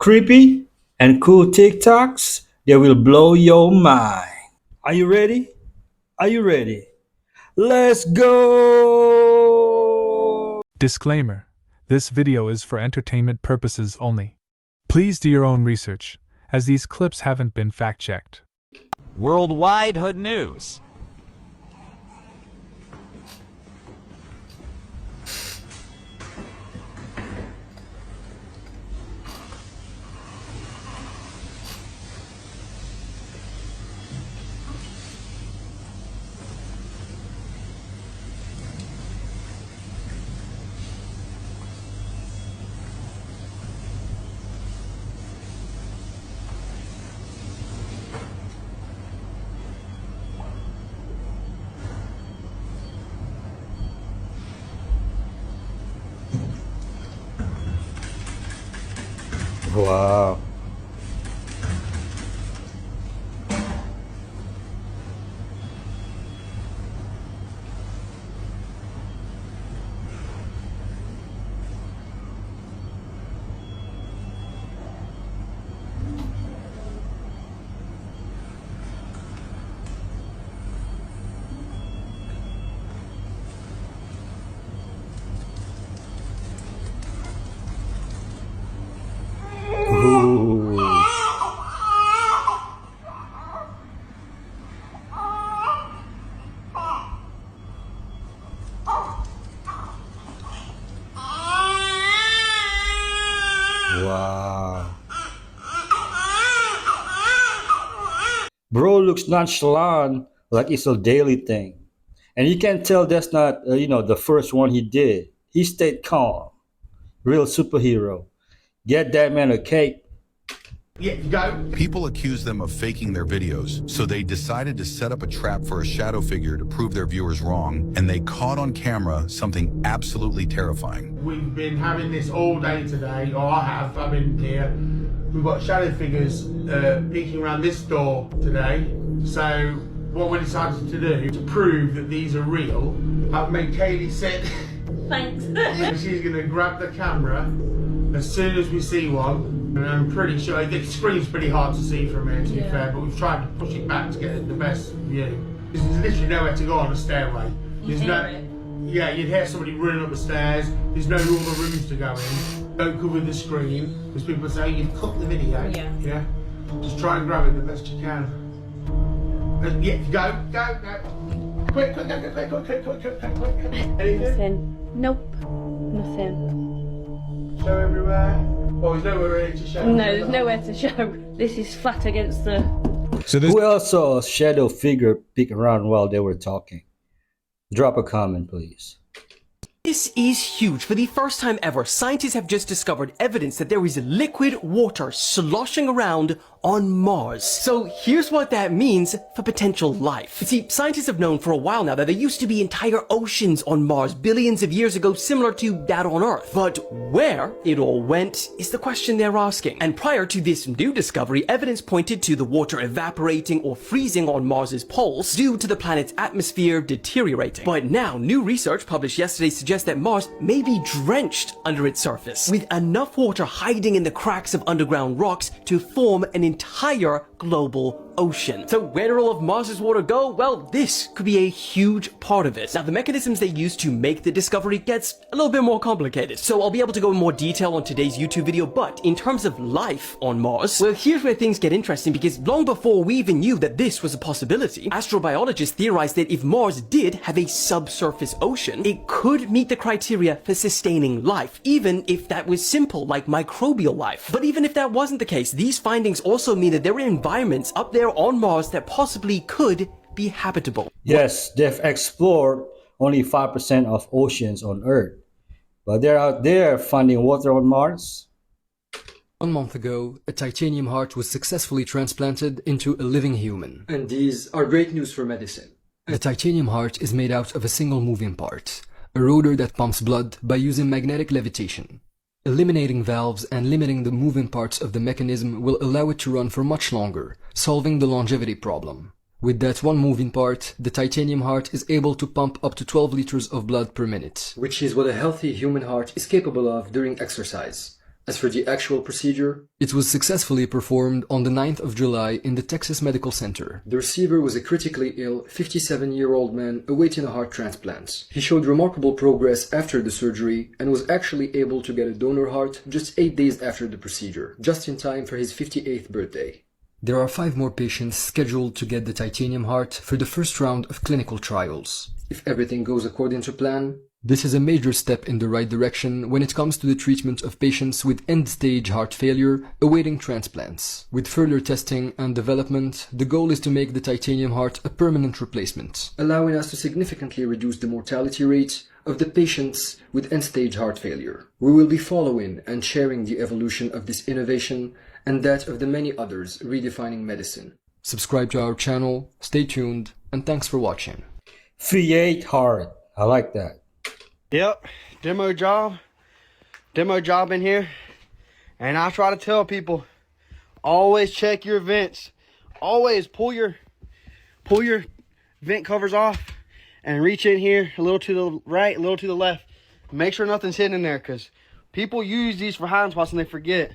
creepy, and cool TikToks that will blow your mind. Are you ready? Are you ready? Let's go! Disclaimer: this video is for entertainment purposes only. Please do your own research, as these clips haven't been fact-checked. Worldwide Hood News. Wow. Ooh. Wow. Bro looks nonchalant like it's a daily thing. And you can tell that's not, the first one he did. He stayed calm. Real superhero. Get that man a cake. Yeah, go. People accused them of faking their videos, so they decided to set up a trap for a shadow figure to prove their viewers wrong, and they caught on camera something absolutely terrifying. We've been having this all day today, or I've been here. We've got shadow figures peeking around this door today. So what we decided to do to prove that these are real, I've made Kaylee sit. Thanks. And she's going to grab the camera as soon as we see one. And I'm pretty sure the screen's pretty hard to see from here, to be fair, but we've tried to push it back to get the best view. There's literally nowhere to go on a stairway. There's yeah, you'd hear somebody running up the stairs. There's no other rooms to go in. Don't cover the screen, because people say you've cut the video. Yeah. Just try and grab it the best you can. Yeah, go. Quick. Anything? Nothing. Nope. Nothing. Show everywhere. Oh, there's nowhere really to show. No, there's nowhere to show. This is flat against the... Who else saw a shadow figure peek around while they were talking? Drop a comment, please. This is huge. For the first time ever, scientists have just discovered evidence that there is liquid water sloshing around on Mars. So here's what that means for potential life. You see, scientists have known for a while now that there used to be entire oceans on Mars billions of years ago, similar to that on Earth. But where it all went is the question they're asking. And prior to this new discovery, evidence pointed to the water evaporating or freezing on Mars's poles due to the planet's atmosphere deteriorating. But now, new research published yesterday suggests that Mars may be drenched under its surface, with enough water hiding in the cracks of underground rocks to form an entire global ocean. So where did all of Mars's water go? Well, this could be a huge part of it. Now, the mechanisms they used to make the discovery gets a little bit more complicated, so I'll be able to go in more detail on today's YouTube video, but in terms of life on Mars, well, here's where things get interesting, because long before we even knew that this was a possibility, astrobiologists theorized that if Mars did have a subsurface ocean, it could meet the criteria for sustaining life, even if that was simple, like microbial life. But even if that wasn't the case, these findings also mean that there are environments up there on Mars that possibly could be habitable. Yes, they've explored only 5% of oceans on Earth, but they're out there finding water on Mars. 1 month ago, a titanium heart was successfully transplanted into a living human. And these are great news for medicine. The titanium heart is made out of a single moving part, a rotor that pumps blood by using magnetic levitation. Eliminating valves and limiting the moving parts of the mechanism will allow it to run for much longer, solving the longevity problem. With that one moving part, the titanium heart is able to pump up to 12 liters of blood per minute, which is what a healthy human heart is capable of during exercise. As for the actual procedure, it was successfully performed on the 9th of July in the Texas Medical Center. The receiver was a critically ill 57-year-old man awaiting a heart transplant. He showed remarkable progress after the surgery and was actually able to get a donor heart just 8 days after the procedure, just in time for his 58th birthday. There are 5 more patients scheduled to get the titanium heart for the first round of clinical trials. If everything goes according to plan, this is a major step in the right direction when it comes to the treatment of patients with end-stage heart failure awaiting transplants. With further testing and development, the goal is to make the titanium heart a permanent replacement, allowing us to significantly reduce the mortality rate of the patients with end-stage heart failure. We will be following and sharing the evolution of this innovation and that of the many others redefining medicine. Subscribe to our channel, stay tuned, and thanks for watching. Create heart. I like that. Yep, demo job in here. And I try to tell people, always check your vents. Always pull your vent covers off and reach in here a little to the right, a little to the left. Make sure nothing's hidden in there, because people use these for hiding spots and they forget.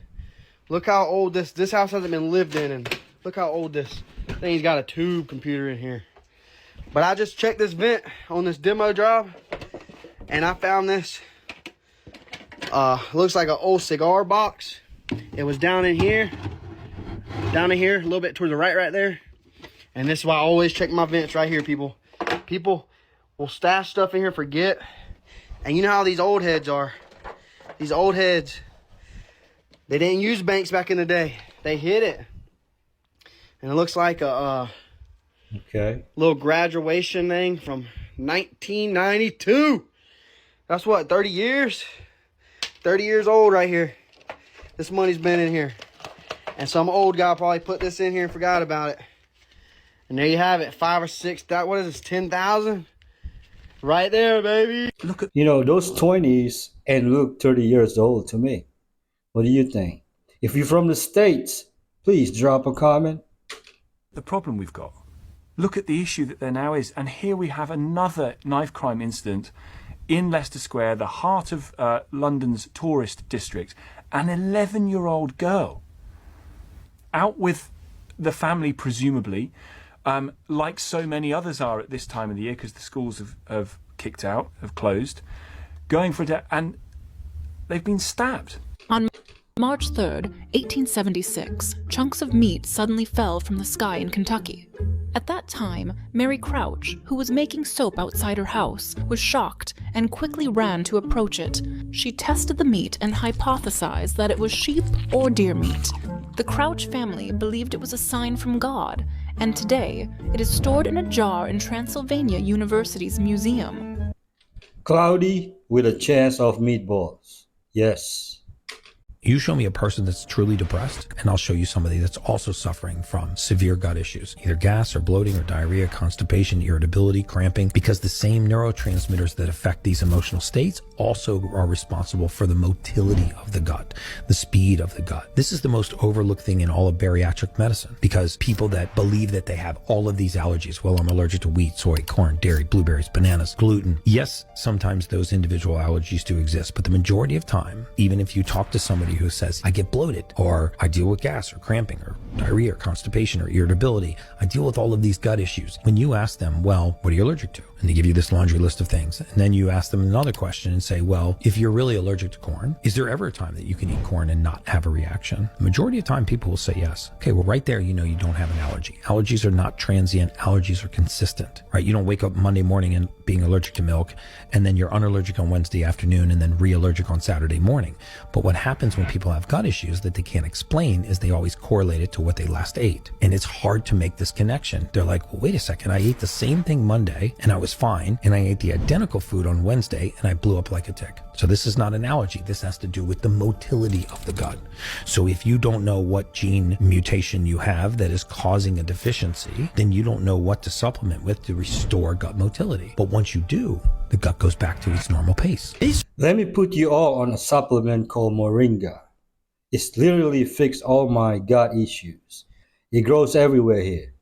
Look how old this house hasn't been lived in, and look how old this thing's got a tube computer in here. But I just checked this vent on this demo job, and I found this. Looks like an old cigar box. It was down in here, a little bit toward the right there. And this is why I always check my vents right here, people. People will stash stuff in here, forget. And you know how these old heads are. These old heads, they didn't use banks back in the day. They hid it. And it looks like a little graduation thing from 1992. That's what, 30 years? 30 years old right here. This money's been in here. And some old guy probably put this in here and forgot about it. And there you have it, 5 or 6, what is this, 10,000? Right there, baby. Look at, those 20s and look 30 years old to me. What do you think? If you're from the States, please drop a comment. The problem we've got, look at the issue that there now is. And here we have another knife crime incident in Leicester Square, the heart of London's tourist district. An 11-year-old girl out with the family, presumably, like so many others are at this time of the year, because the schools have kicked out, have closed, going for a day, and they've been stabbed. On March 3rd, 1876, chunks of meat suddenly fell from the sky in Kentucky. At that time, Mary Crouch, who was making soap outside her house, was shocked and quickly ran to approach it. She tested the meat and hypothesized that it was sheep or deer meat. The Crouch family believed it was a sign from God, and today it is stored in a jar in Transylvania University's museum. Cloudy with a chance of meatballs. Yes. You show me a person that's truly depressed, and I'll show you somebody that's also suffering from severe gut issues, either gas or bloating or diarrhea, constipation, irritability, cramping, because the same neurotransmitters that affect these emotional states also are responsible for the motility of the gut, the speed of the gut. This is the most overlooked thing in all of bariatric medicine, because people that believe that they have all of these allergies, well, I'm allergic to wheat, soy, corn, dairy, blueberries, bananas, gluten. Yes, sometimes those individual allergies do exist, but the majority of time, even if you talk to somebody who says, I get bloated, or I deal with gas or cramping or diarrhea or constipation or irritability, I deal with all of these gut issues. When you ask them, well, what are you allergic to? And they give you this laundry list of things. And then you ask them another question and say, well, if you're really allergic to corn, is there ever a time that you can eat corn and not have a reaction? The majority of time people will say yes. Okay, well, right there, you know you don't have an allergy. Allergies are not transient. Allergies are consistent, right? You don't wake up Monday morning and being allergic to milk, and then you're unallergic on Wednesday afternoon, and then re-allergic on Saturday morning. But what happens when people have gut issues that they can't explain is they always correlate it to what they last ate. And it's hard to make this connection. They're like, well, wait a second, I ate the same thing Monday and I was fine, and I ate the identical food on Wednesday and I blew up like a tick. So this is not an allergy. This has to do with the motility of the gut. So if you don't know what gene mutation you have that is causing a deficiency, then you don't know what to supplement with to restore gut motility. But once you do, the gut goes back to its normal pace. Let me put you all on a supplement called Moringa. It's literally fixed all my gut issues. It grows everywhere here.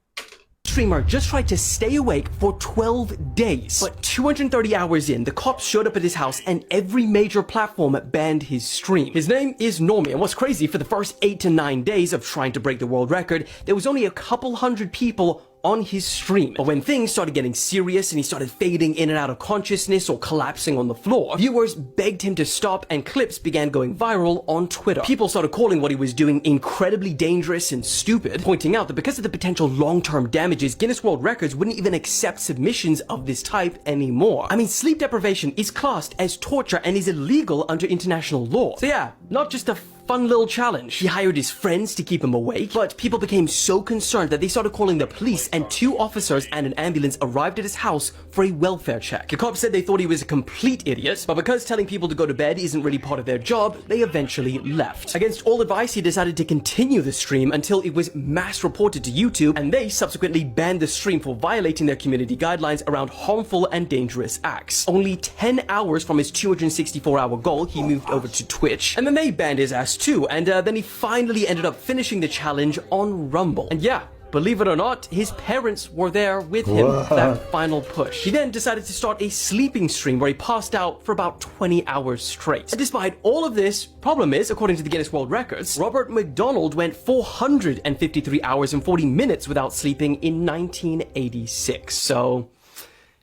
streamer just tried to stay awake for 12 days. But 230 hours in, the cops showed up at his house and every major platform banned his stream. His name is Normie, and what's crazy, for the first 8 to 9 days of trying to break the world record, there was only a couple hundred people on his stream. But when things started getting serious and he started fading in and out of consciousness or collapsing on the floor, viewers begged him to stop and clips began going viral on Twitter. People started calling what he was doing incredibly dangerous and stupid, pointing out that because of the potential long-term damages, Guinness World Records wouldn't even accept submissions of this type anymore. I mean, sleep deprivation is classed as torture and is illegal under international law. So yeah, not just a fun little challenge. He hired his friends to keep him awake, but people became so concerned that they started calling the police, and 2 officers and an ambulance arrived at his house for a welfare check. The cops said they thought he was a complete idiot, but because telling people to go to bed isn't really part of their job, they eventually left. Against all advice, he decided to continue the stream until it was mass reported to YouTube, and they subsequently banned the stream for violating their community guidelines around harmful and dangerous acts. Only 10 hours from his 264-hour goal, he moved over to Twitch, and then they banned his ass too, and then he finally ended up finishing the challenge on Rumble. And yeah, believe it or not, his parents were there with him for that final push. He then decided to start a sleeping stream where he passed out for about 20 hours straight. And despite all of this, problem is, according to the Guinness World Records, Robert McDonald went 453 hours and 40 minutes without sleeping in 1986. So,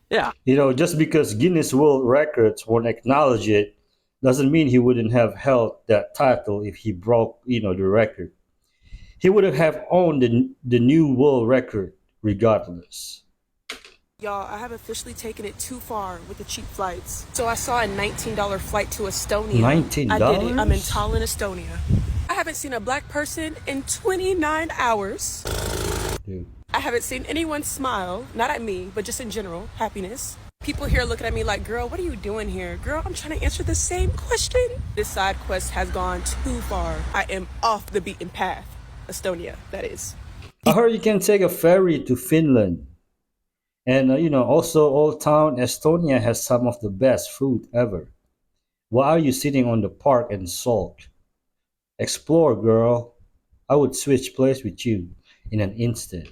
yeah. You know, just because Guinness World Records won't acknowledge it doesn't mean he wouldn't have held that title if he broke, the record. He would have owned the new world record regardless. Y'all, I have officially taken it too far with the cheap flights. So I saw a $19 flight to Estonia. $19? I did it. I'm in Tallinn, Estonia. I haven't seen a black person in 29 hours. Dude. I haven't seen anyone smile, not at me, but just in general, happiness. People here looking at me like, girl, what are you doing here? Girl, I'm trying to answer the same question. This side quest has gone too far. I am off the beaten path. Estonia, that is. I heard you can take a ferry to Finland. And, also Old Town Estonia has some of the best food ever. Why are you sitting on the park and sulk? Explore, girl. I would switch place with you in an instant.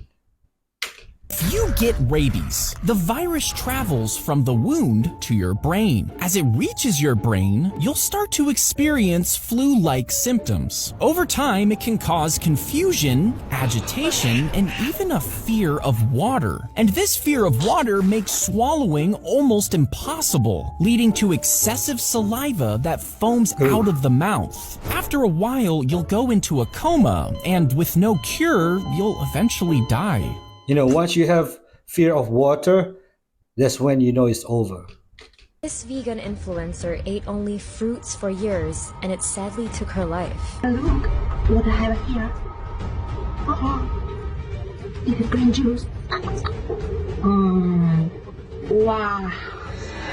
If you get rabies, the virus travels from the wound to your brain. As it reaches your brain, you'll start to experience flu-like symptoms. Over time, it can cause confusion, agitation, and even a fear of water. And this fear of water makes swallowing almost impossible, leading to excessive saliva that foams out of the mouth. After a while, you'll go into a coma, and with no cure, you'll eventually die. Once you have fear of water, that's when you know it's over. This vegan influencer ate only fruits for years, and it sadly took her life. Look what I have here. It is green juice. Wow.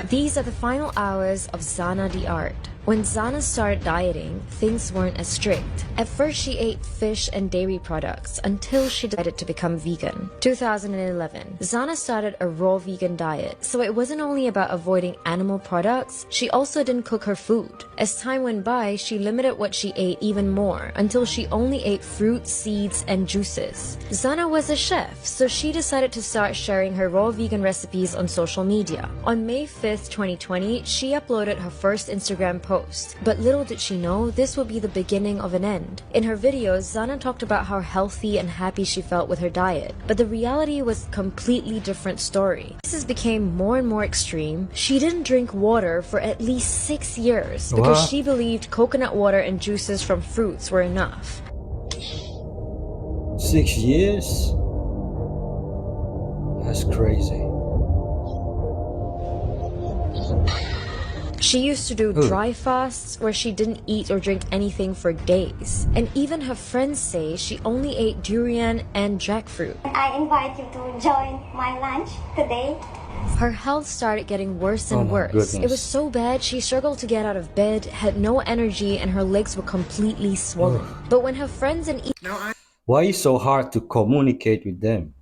These are the final hours of Zana the Art. When Zana started dieting, things weren't as strict. At first, she ate fish and dairy products until she decided to become vegan. 2011, Zana started a raw vegan diet, so it wasn't only about avoiding animal products, she also didn't cook her food. As time went by, she limited what she ate even more, until she only ate fruits, seeds, and juices. Zana was a chef, so she decided to start sharing her raw vegan recipes on social media. On May 5th, 2020, she uploaded her first Instagram post. But little did she know, this would be the beginning of an end. In her videos, Zana talked about how healthy and happy she felt with her diet, but the reality was a completely different story. This became more and more extreme. She didn't drink water for at least 6 years because she believed coconut water and juices from fruits were enough. 6 years? That's crazy. She used to do dry fasts where she didn't eat or drink anything for days. And even her friends say she only ate durian and jackfruit. I invite you to join my lunch today. Her health started getting worse and worse. Goodness. It was so bad she struggled to get out of bed, had no energy, and her legs were completely swollen. But when her friends and Why is it so hard to communicate with them?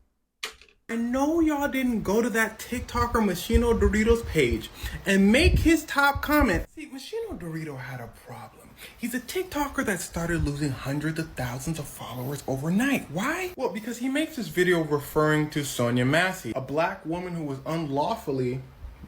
I know y'all didn't go to that TikToker Machino Doritos page and make his top comment. See, Machino Dorito had a problem. He's a TikToker that started losing hundreds of thousands of followers overnight. Why? Well, because he makes this video referring to Sonia Massey, a black woman who was unlawfully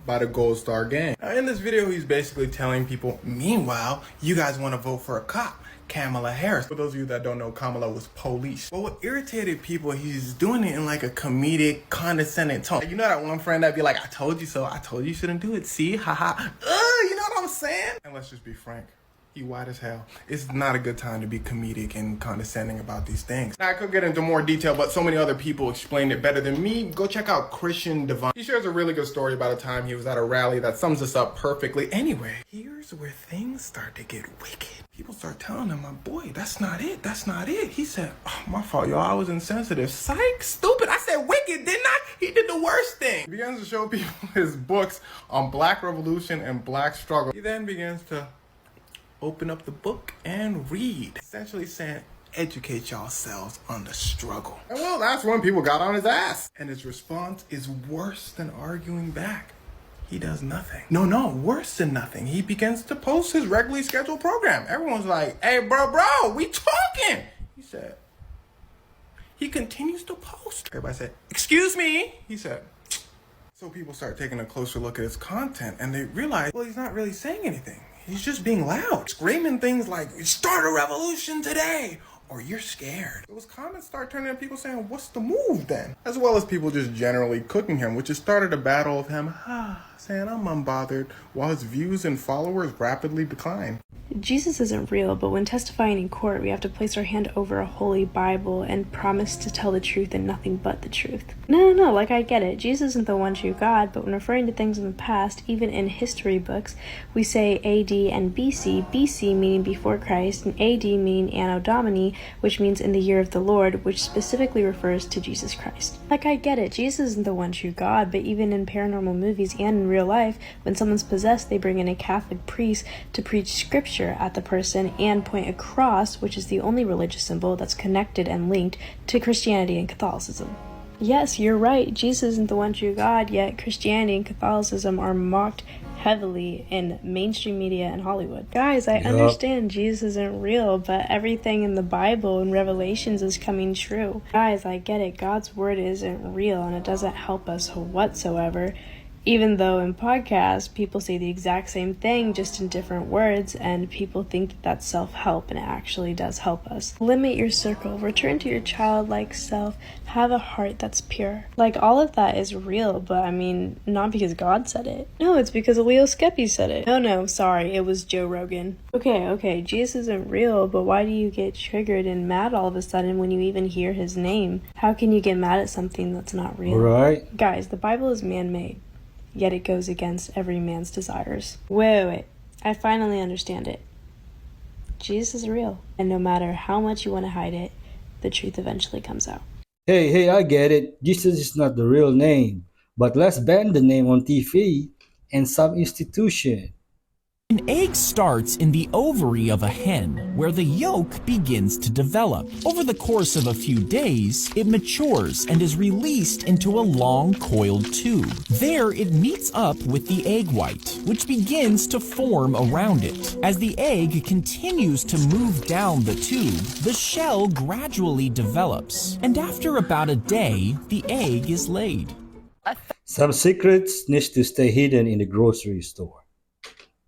by the Gold Star Gang. Now, in this video, he's basically telling people, meanwhile, you guys want to vote for a cop, Kamala Harris. For those of you that don't know, Kamala was police. But what irritated people, he's doing it in like a comedic, condescending tone. You know that one friend that'd be like, I told you so, I told you shouldn't do it, see, haha. You know what I'm saying? And let's just be frank. You white as hell. It's not a good time to be comedic and condescending about these things. Now, I could get into more detail, but so many other people explained it better than me. Go check out Christian Devine. He shares a really good story about a time he was at a rally that sums this up perfectly. Anyway, here's where things start to get wicked. People start telling him, my boy, that's not it. That's not it. He said, oh, my fault, y'all. I was insensitive. Psych, stupid. I said wicked, didn't I? He did the worst thing. He begins to show people his books on Black Revolution and Black struggle. He then begins to open up the book and read, essentially saying, educate yourselves on the struggle. And well, that's when people got on his ass. And his response is worse than arguing back. He does nothing. No, worse than nothing. He begins to post his regularly scheduled program. Everyone's like, hey, bro, we talking. He said, he continues to post. Everybody said, excuse me. He said, so people start taking a closer look at his content and they realize, well, he's not really saying anything. He's just being loud, screaming things like, start a revolution today, or you're scared. Those comments start turning to people saying, what's the move then? As well as people just generally cooking him, which has started a battle of him, saying I'm unbothered, while his views and followers rapidly decline. Jesus isn't real, but when testifying in court, we have to place our hand over a holy Bible and promise to tell the truth and nothing but the truth. No, like I get it. Jesus isn't the one true God, but when referring to things in the past, even in history books, we say AD and BC, BC meaning before Christ, and AD meaning Anno Domini, which means in the year of the Lord, which specifically refers to Jesus Christ. Like I get it. Jesus isn't the one true God, but even in paranormal movies and in real life, when someone's possessed, they bring in a Catholic priest to preach scripture at the person and point a cross, which is the only religious symbol that's connected and linked to Christianity and Catholicism. Yes, you're right, Jesus isn't the one true God, yet Christianity and Catholicism are mocked heavily in mainstream media and Hollywood. Guys, I understand Jesus isn't real, but everything in the Bible and Revelations is coming true. Guys, I get it, God's word isn't real and it doesn't help us whatsoever. Even though in podcasts, people say the exact same thing, just in different words, and people think that that's self-help, and it actually does help us. Limit your circle, return to your childlike self, have a heart that's pure. Like, all of that is real, but I mean, not because God said it. No, it's because Leo Skeppy said it. No, sorry, it was Joe Rogan. Okay, Jesus isn't real, but why do you get triggered and mad all of a sudden when you even hear his name? How can you get mad at something that's not real? Right. Guys, the Bible is man-made. Yet it goes against every man's desires. Wait. I finally understand it. Jesus is real. And no matter how much you want to hide it, the truth eventually comes out. Hey, I get it. Jesus is not the real name. But let's ban the name on TV and some institution. An egg starts in the ovary of a hen, where the yolk begins to develop. Over the course of a few days, it matures and is released into a long coiled tube. There, it meets up with the egg white, which begins to form around it. As the egg continues to move down the tube, the shell gradually develops, and after about a day, the egg is laid. Some secrets need to stay hidden in the grocery store.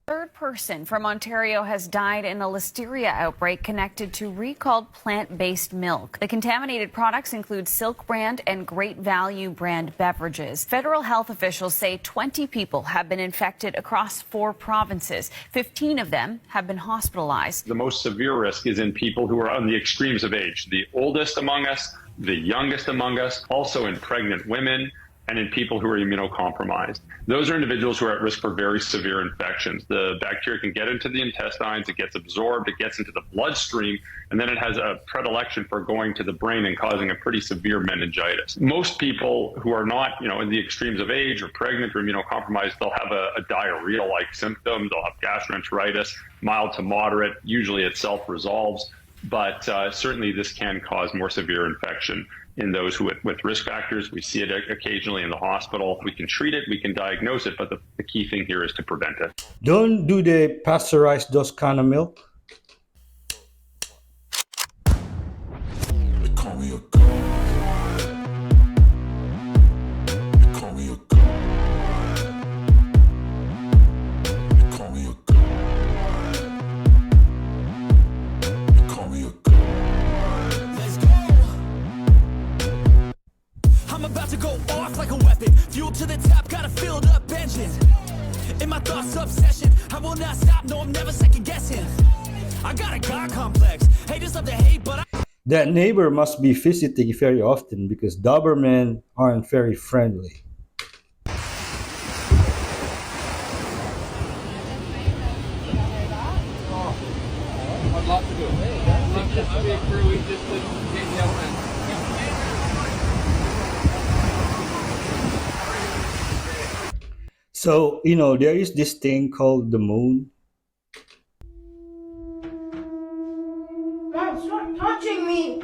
Third person from Ontario has died in a listeria outbreak connected to recalled plant-based milk. The contaminated products include Silk brand and Great Value brand beverages. Federal health officials say 20 people have been infected across 4 provinces. 15 of them have been hospitalized. The most severe risk is in people who are on the extremes of age, the oldest among us, the youngest among us, also in pregnant women, and in people who are immunocompromised. Those are individuals who are at risk for very severe infections. The bacteria can get into the intestines, it gets absorbed, it gets into the bloodstream, and then it has a predilection for going to the brain and causing a pretty severe meningitis. Most people who are not, in the extremes of age or pregnant or immunocompromised, they'll have a diarrhea-like symptom, they'll have gastroenteritis, mild to moderate, usually it self-resolves, but certainly this can cause more severe infection in those who with risk factors. We see it occasionally in the hospital. We can treat it, we can diagnose it, but the key thing here is to prevent it. Do they pasteurize those kind of milk? will not stop, no, I'm never second guessing. I got a God complex. Haters love to hate, but That neighbor must be visiting very often because Doberman aren't very friendly. I'd love to do it. Just to be a crew, we just to get the element. So, you know, there is this thing called the moon. Mom, stop touching me!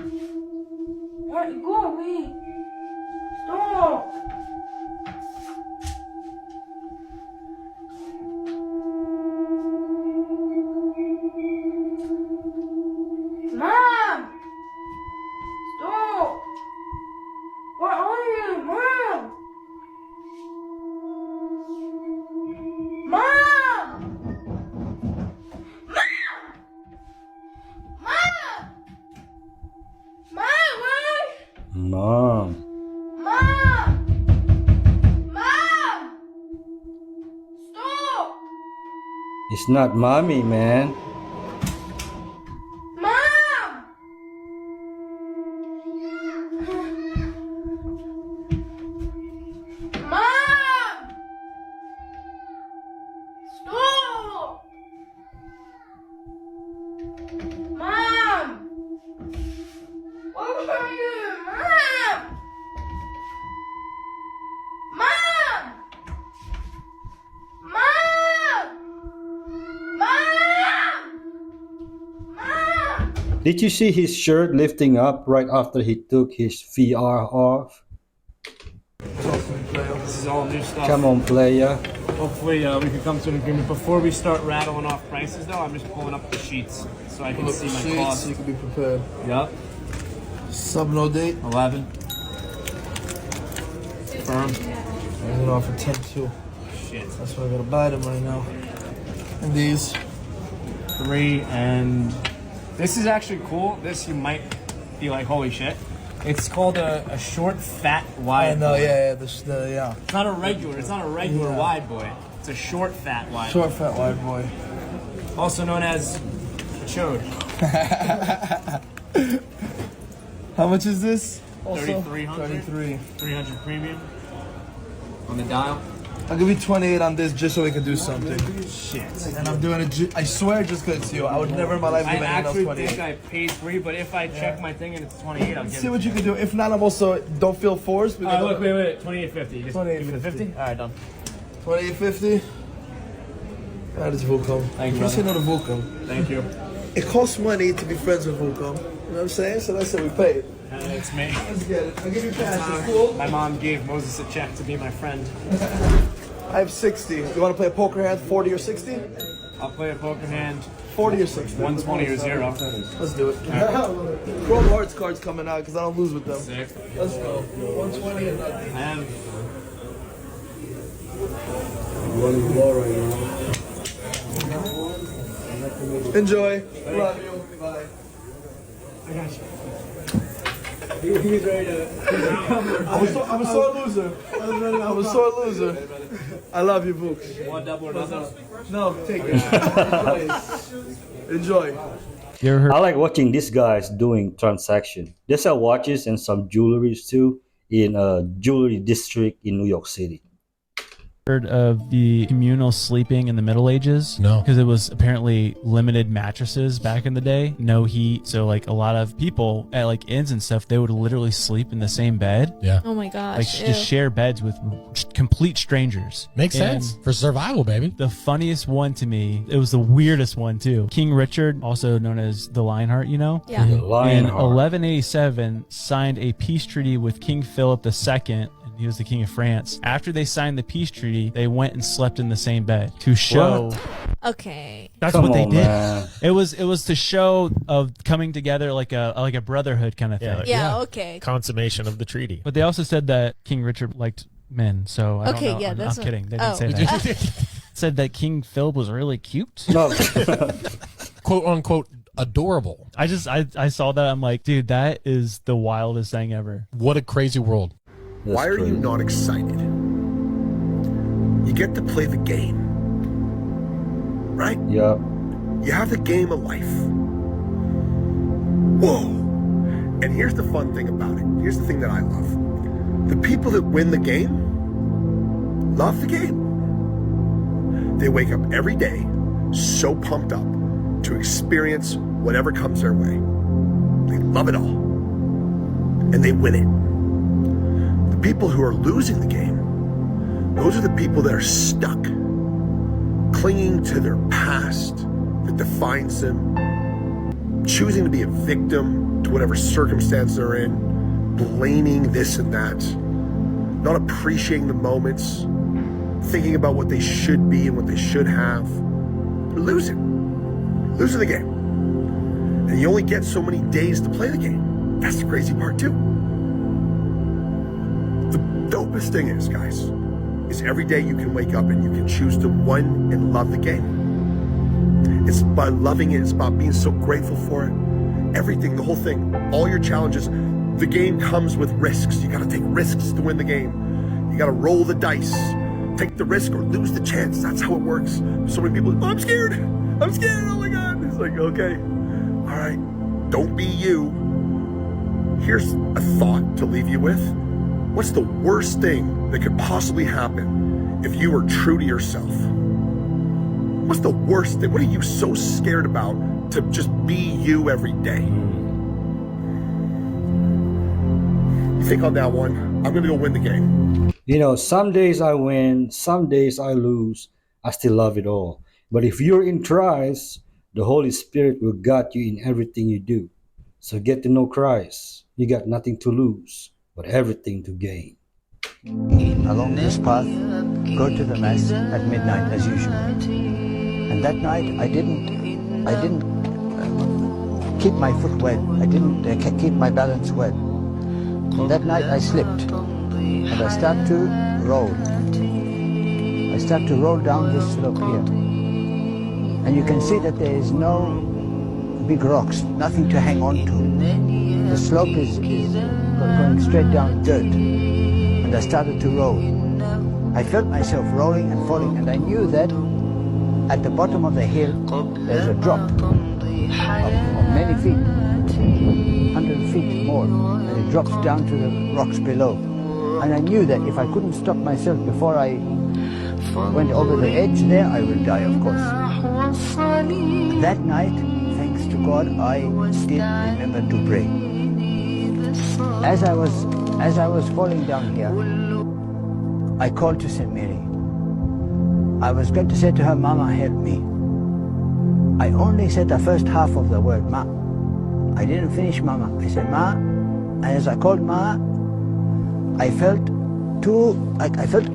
Let go of me! Stop! Mom! Stop! Where are you? Mom! Mom! Mom. Mom! Mom! Stop! It's not mommy, man. Mom! Mom! Stop! Mom! Where are you? Mom! Mom! Mom! Mom! Mom! Did you see his shirt lifting up right after he took his VR off? This is all new stuff. Come on, player. Hopefully we can come to an agreement. Before we start rattling off prices though, I'm just pulling up the sheets so I can see my cost. So you can be prepared. Yep. Sub no date. 11. Firm. I'm going off for 10 too. Shit. That's why I gotta buy them right now. And these. 3 and this is actually cool. This you might be like, holy shit. It's called a short, fat, wide. I know, boy. yeah. It's not a regular. It's not a regular wide boy. It's a short, fat, wide. Short, fat, wide boy. Also known as chode. How much is this? 3,300. 33. 300 premium. On the dial. I'll give you 28 on this just so we can do something. Shit. And I'm doing it, I swear, just because it's you. I would never in my life I give anyone else actually 28. think I paid 3, but if I check my thing and it's 28, I'll get See it. what you can do. If not, I'm also, don't feel forced. Alright, look, wait. 28.50. Just 28.50. give me the 50? Alright, done. 28.50. That is Vulcom. Thank you, You say no brother. to Vulcom. Thank you. It costs money to be friends with Vulcom. You know what I'm saying? So that's what we paid. It's me. Let's get it. I'll give you cash. It's cool. My mom gave Moses a check to be my friend. I have 60. You want to play a poker hand, 40 or 60? I'll play a poker hand. 40 or 60? 120 or 0. Let's do it. Chrome Hearts cards coming out because I don't lose with them. Sick. Let's go. 120 and nothing. I am. Running low right now. Enjoy. Love you. Bye. I got you. He's ready to. I'm a sore loser. I'm a sore loser. I love you, Vooks. One double or nothing? No, take it. Enjoy. I like watching these guys doing transaction. They sell watches and some jewelries too in a jewelry district in New York City. Heard of the communal sleeping in the Middle Ages? No. Because it was apparently limited mattresses back in the day, no heat. So like a lot of people at like inns and stuff, they would literally sleep in the same bed. Yeah. Oh my gosh. Like just share beds with complete strangers. Makes sense. For survival, baby. The funniest one to me, it was the weirdest one too. King Richard, also known as the Lionheart, you know? Yeah. The In Lionheart. 1187, signed a peace treaty with King Philip II. He was the king of France. After they signed the peace treaty, they went and slept in the same bed to show. Okay. That's Come what they on, did. man. It was to show of coming together like a brotherhood kind of thing. Yeah, okay. Consummation of the treaty. But they also said that King Richard liked men. So I Okay, don't know. yeah, I'm that's kidding. They oh. didn't say that. Said that King Philip was really cute. No. Quote unquote adorable. I saw that. I'm like, dude, that is the wildest thing ever. What a crazy world. Why are you not excited? You get to play the game. right? Yep. You have the game of life. Whoa! And here's the fun thing about it. Here's the thing that I love. The people that win the game love the game. They wake up every day so pumped up to experience whatever comes their way. They love it all. And they win it. The people who are losing the game, those are the people that are stuck, clinging to their past that defines them, choosing to be a victim to whatever circumstance they're in, blaming this and that, not appreciating the moments, thinking about what they should be and what they should have. They're losing the game. And you only get so many days to play the game. That's the crazy part too. The dopest thing is, guys, is every day you can wake up and you can choose to win and love the game. It's by loving it, it's about being so grateful for it. Everything, the whole thing, all your challenges. The game comes with risks. You gotta take risks to win the game. You gotta roll the dice. Take the risk or lose the chance. That's how it works. So many people, oh, I'm scared, oh my God. It's like, okay, all right, don't be you. Here's a thought to leave you with. What's the worst thing that could possibly happen if you were true to yourself? What's the worst thing? What are you so scared about to just be you every day? You think on that one, I'm gonna go win the game. You know, some days I win, some days I lose. I still love it all. But if you're in Christ, the Holy Spirit will guide you in everything you do. So get to know Christ. You got nothing to lose, but everything to gain. Along this path, go to the Mass at midnight as usual. And that night I didn't keep my foot well. I didn't keep my balance well. And that night I slipped and I start to roll. I start to roll down this slope here. And you can see that there is no big rocks, nothing to hang on to. The slope is going straight down dirt. And I started to roll. I felt myself rolling and falling, and I knew that at the bottom of the hill there's a drop of many feet, 100 feet more, and it drops down to the rocks below. And I knew that if I couldn't stop myself before I went over the edge there, I would die, of course. That night, thanks to God, I did remember to pray. As I was falling down here, I called to St. Mary. I was going to say to her, Mama, help me. I only said the first half of the word, Ma. I didn't finish Mama. I said, Ma. And as I called Ma, I felt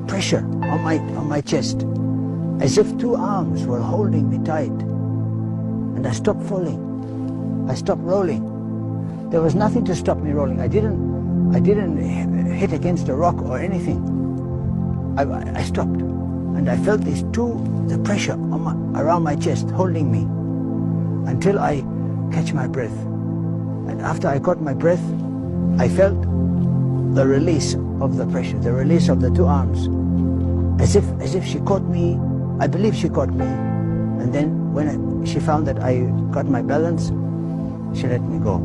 pressure on my chest, as if two arms were holding me tight. And I stopped falling. I stopped rolling. There was nothing to stop me rolling. I didn't hit against a rock or anything. I stopped, and I felt the pressure around my chest holding me until I catch my breath. And after I caught my breath, I felt the release of the pressure, the release of the two arms, as if she caught me. I believe she caught me, and then when she found that I got my balance, she let me go.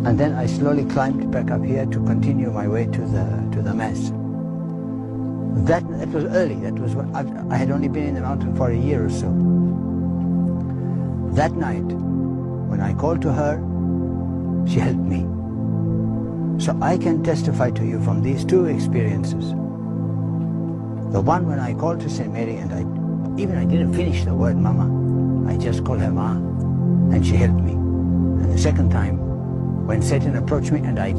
And then I slowly climbed back up here to continue my way to the Mass. That was early. That was when I had only been in the mountain for a year or so. That night, when I called to her, she helped me. So I can testify to you from these two experiences. The one when I called to St. Mary and I didn't finish the word Mama. I just called her Ma, and she helped me. And the second time, when Satan approached me and I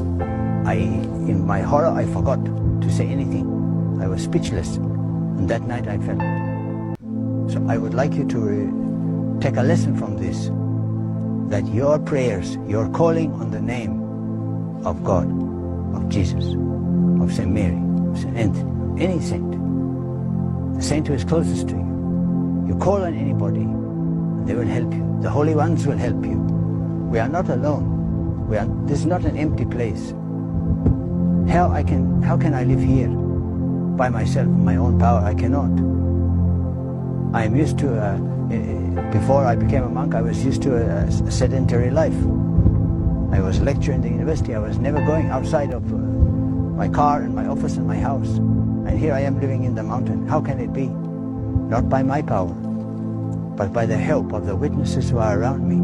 in my horror, I forgot to say anything. I was speechless, and that night I felt it. So I would like you to take a lesson from this, that your prayers, your calling on the name of God, of Jesus, of St. Mary, of St. Anthony, any saint, the saint who is closest to you, you call on anybody, and they will help you. The holy ones will help you. We are not alone. This is not an empty place. How can I live here by myself, my own power? I cannot. I'm used to, before I became a monk, I was used to a sedentary life. I was a lecturer in the university. I was never going outside of my car and my office and my house. And here I am living in the mountain. How can it be? Not by my power, but by the help of the witnesses who are around me,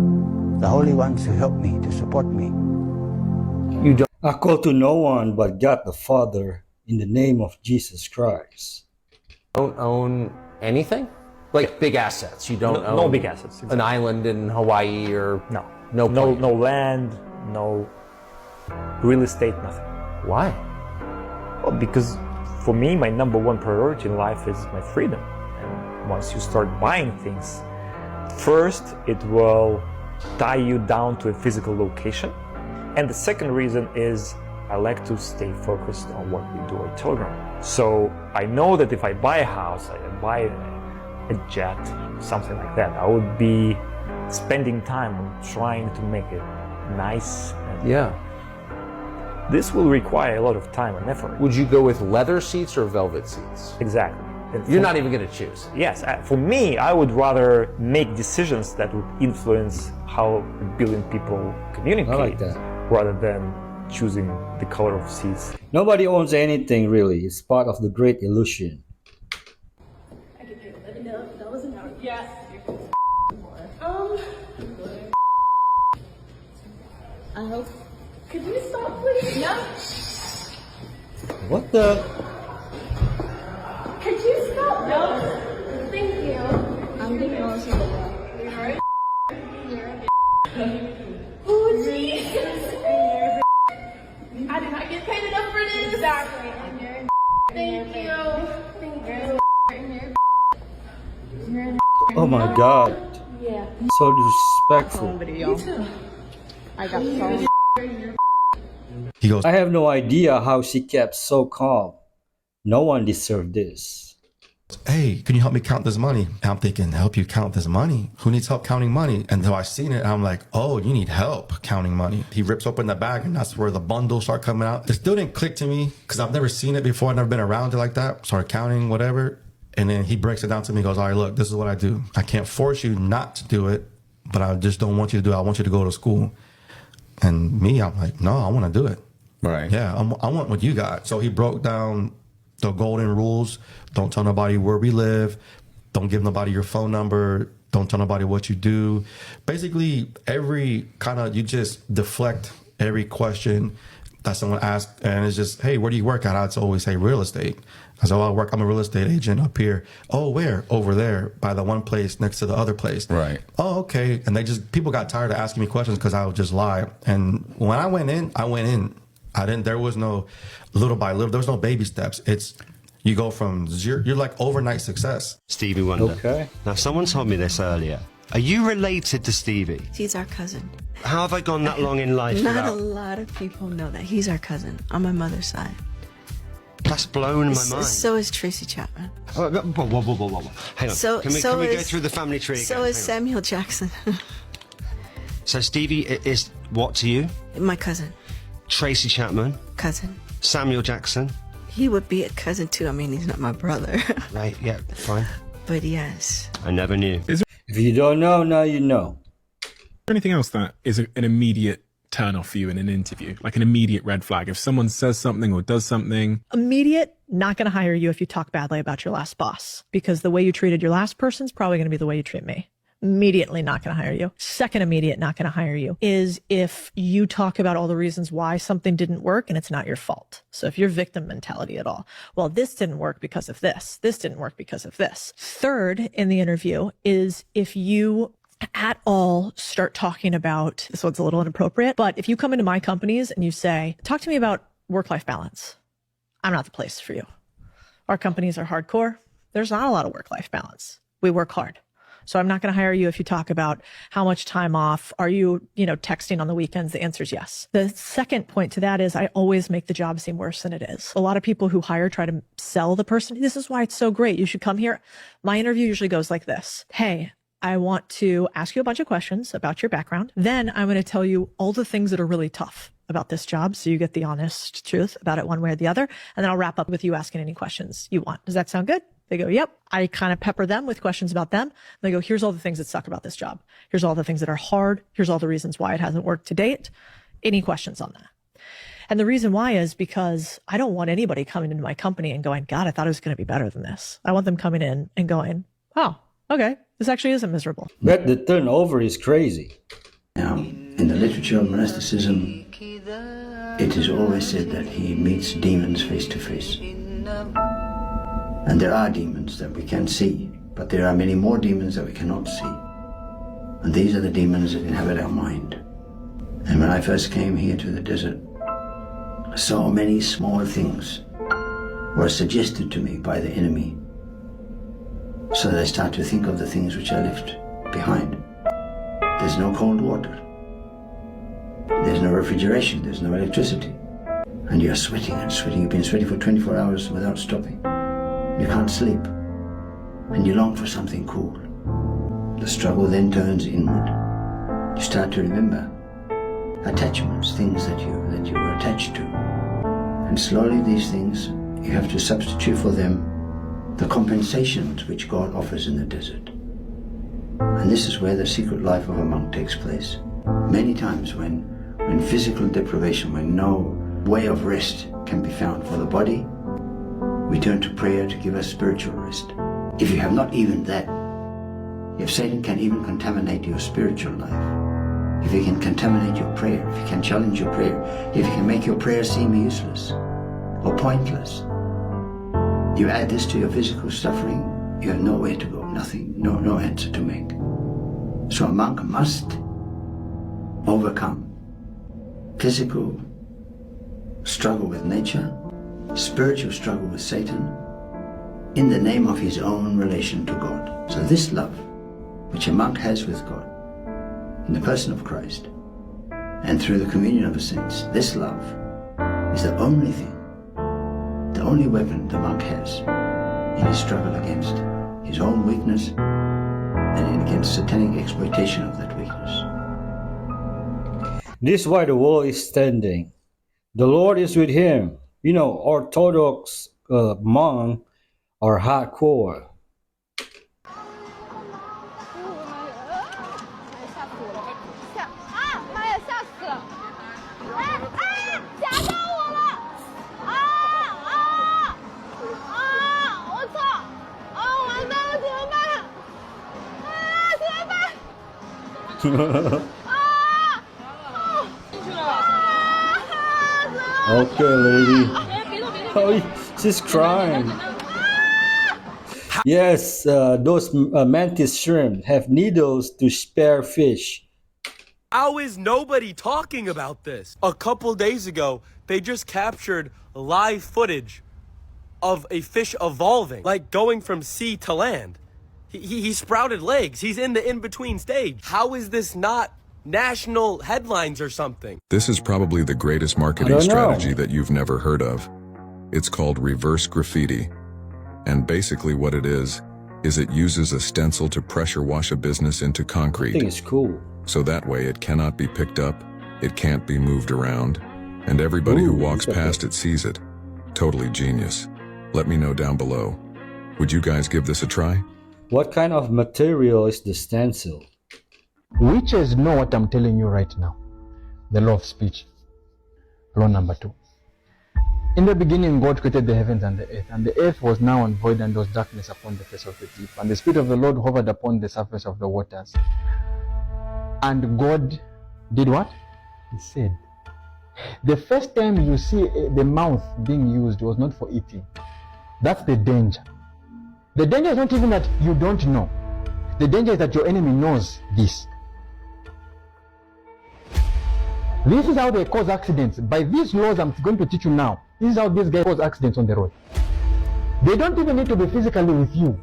the holy ones who help me, to support me. You don't. I call to no one but God the Father in the name of Jesus Christ. Don't own anything? Like big assets. You don't own no big assets. Exactly. An island in Hawaii or no land, no real estate, nothing. Why? Well, because for me, my number one priority in life is my freedom. And once you start buying things, first it will tie you down to a physical location. And the second reason is I like to stay focused on what we do at Telegram. So I know that if I buy a house, I buy a jet, something like that, I would be spending time on trying to make it nice. And yeah. This will require a lot of time and effort. Would you go with leather seats or velvet seats? Exactly. You're not even going to choose. Yes. For me, I would rather make decisions that would influence how a billion people communicate. I like that. Rather than choosing the color of seats. Nobody owns anything really. It's part of the great illusion. I can pay $11,000. Yes. I hope. Could you stop, please? Yeah. What the? Could you stop? No. Thank you. I'm getting lost in the world. Oh, Jesus. I did not get paid enough for this. Exactly. Thank you. Thank you. Oh my God. Yeah. So disrespectful. Me too. I got so. He goes, I have no idea how she kept so calm. No one deserved this. Hey, can you help me count this money? And I'm thinking, help you count this money? Who needs help counting money? And so I seen it, and I'm like, oh, you need help counting money. He rips open the bag, and that's where the bundles start coming out. It still didn't click to me because I've never seen it before. I've never been around it like that. Started counting, whatever. And then he breaks it down to me, goes, all right, look, this is what I do. I can't force you not to do it, but I just don't want you to do it. I want you to go to school. And me, I'm like, no, I want to do it. Right. Yeah, I want what you got. So he broke down the golden rules. Don't tell nobody where we live. Don't give nobody your phone number. Don't tell nobody what you do. Basically, every kind of, you just deflect every question that someone asks. And it's just, hey, where do you work at? I'd always say real estate. I said, oh, I'm a real estate agent up here. Oh, where? Over there by the one place next to the other place. Right. Oh, okay. And people got tired of asking me questions because I would just lie. And when I went in, there was no little by little, there was no baby steps. It's, you go from zero, you're like overnight success. Stevie Wonder. Okay. Now, someone told me this earlier. Are you related to Stevie? He's our cousin. How have I gone that long in life Not without... a lot of people know that. He's our cousin on my mother's side. That's blown my mind. So is Tracy Chapman. Oh, whoa. Hang on. So, can we go through the family tree again? So is Samuel Jackson. So Stevie is what to you? My cousin. Tracy Chapman. Cousin. Samuel Jackson. He would be a cousin too. I mean, he's not my brother. Right, yeah, fine. But yes. I never knew. If you don't know, now you know. Anything else that is an immediate turn off for you in an interview? Like an immediate red flag? If someone says something or does something? Immediate, not going to hire you if you talk badly about your last boss. Because the way you treated your last person is probably going to be the way you treat me. Immediately not going to hire you. Second immediate not going to hire you is if you talk about all the reasons why something didn't work and it's not your fault. So if you're victim mentality at all, well, this didn't work because of this. This didn't work because of this. Third in the interview is if you at all start talking about, this one's a little inappropriate, but if you come into my companies and you say, talk to me about work-life balance, I'm not the place for you. Our companies are hardcore. There's not a lot of work-life balance. We work hard. So I'm not going to hire you if you talk about how much time off. Are you, texting on the weekends? The answer is yes. The second point to that is I always make the job seem worse than it is. A lot of people who hire try to sell the person. This is why it's so great. You should come here. My interview usually goes like this. Hey, I want to ask you a bunch of questions about your background. Then I'm going to tell you all the things that are really tough about this job so you get the honest truth about it one way or the other. And then I'll wrap up with you asking any questions you want. Does that sound good? They go, yep. I kind of pepper them with questions about them. They go, here's all the things that suck about this job. Here's all the things that are hard. Here's all the reasons why it hasn't worked to date. Any questions on that? And the reason why is because I don't want anybody coming into my company and going, God, I thought it was going to be better than this. I want them coming in and going, oh, okay, this actually isn't miserable. But the turnover is crazy. Now, in the literature of monasticism, it is always said that he meets demons face to face. And there are demons that we can see, but there are many more demons that we cannot see. And these are the demons that inhabit our mind. And when I first came here to the desert, so many small things were suggested to me by the enemy. So that I start to think of the things which I left behind. There's no cold water. There's no refrigeration. There's no electricity. And you're sweating and sweating. You've been sweating for 24 hours without stopping. You can't sleep. And you long for something cool. The struggle then turns inward. You start to remember attachments, things that you were attached to. And slowly these things, you have to substitute for them the compensations which God offers in the desert. And this is where the secret life of a monk takes place. Many times when physical deprivation, when no way of rest can be found for the body, we turn to prayer to give us spiritual rest. If you have not even that, if Satan can even contaminate your spiritual life, if he can contaminate your prayer, if he can challenge your prayer, if he can make your prayer seem useless or pointless, you add this to your physical suffering, you have nowhere to go, nothing, no answer to make. So a monk must overcome physical struggle with nature, spiritual struggle with Satan, in the name of his own relation to God. So this love, which a monk has with God, in the person of Christ, and through the communion of the saints, this love is the only thing, the only weapon the monk has in his struggle against his own weakness and against satanic exploitation of that weakness. This is why the wall is standing. The Lord is with him. You know, Orthodox monk are hardcore. Okay, lady. Oh, she's crying. Yes, those mantis shrimp have needles to spare fish. How is nobody talking about this? A couple days ago, they just captured live footage of a fish evolving, like going from sea to land. He sprouted legs. He's in the in-between stage. How is this not national headlines or something? This is probably the greatest marketing strategy that you've never heard of. It's called reverse graffiti. And basically what it is it uses a stencil to pressure wash a business into concrete. I think it's cool. So that way it cannot be picked up, it can't be moved around, and everybody who walks past it sees it. Totally genius. Let me know down below. Would you guys give this a try? What kind of material is the stencil? Witches know what I'm telling you right now. The law of speech. Law number 2. In the beginning, God created the heavens and the earth was now and void, and there was darkness upon the face of the deep. And the Spirit of the Lord hovered upon the surface of the waters. And God did what? He said. The first time you see the mouth being used was not for eating. That's the danger. The danger is not even that you don't know. The danger is that your enemy knows this. This is how they cause accidents. By these laws I'm going to teach you now, this is how these guys cause accidents on the road. They don't even need to be physically with you.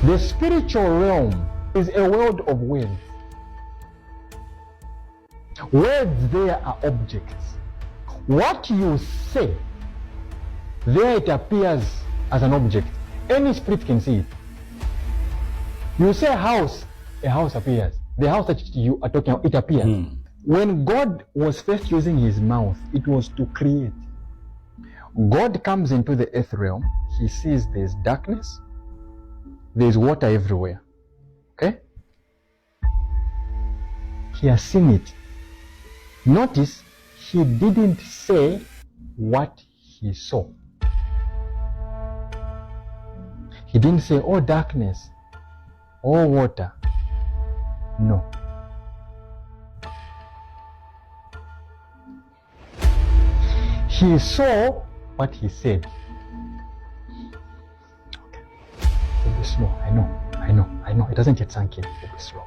The spiritual realm is a world of words. Words there are objects. What you say, there it appears as an object. Any spirit can see it. You say house, a house appears. The house that you are talking about, it appears. When God was first using his mouth, it was to create. God comes into the earth realm. He sees there's darkness, there's water everywhere. Okay? He has seen it. Notice he didn't say what he saw. He didn't say, oh, darkness, oh, water. No. He saw what he said. Okay. It'll be slow. I know. It doesn't get sunk in. It'll be slow.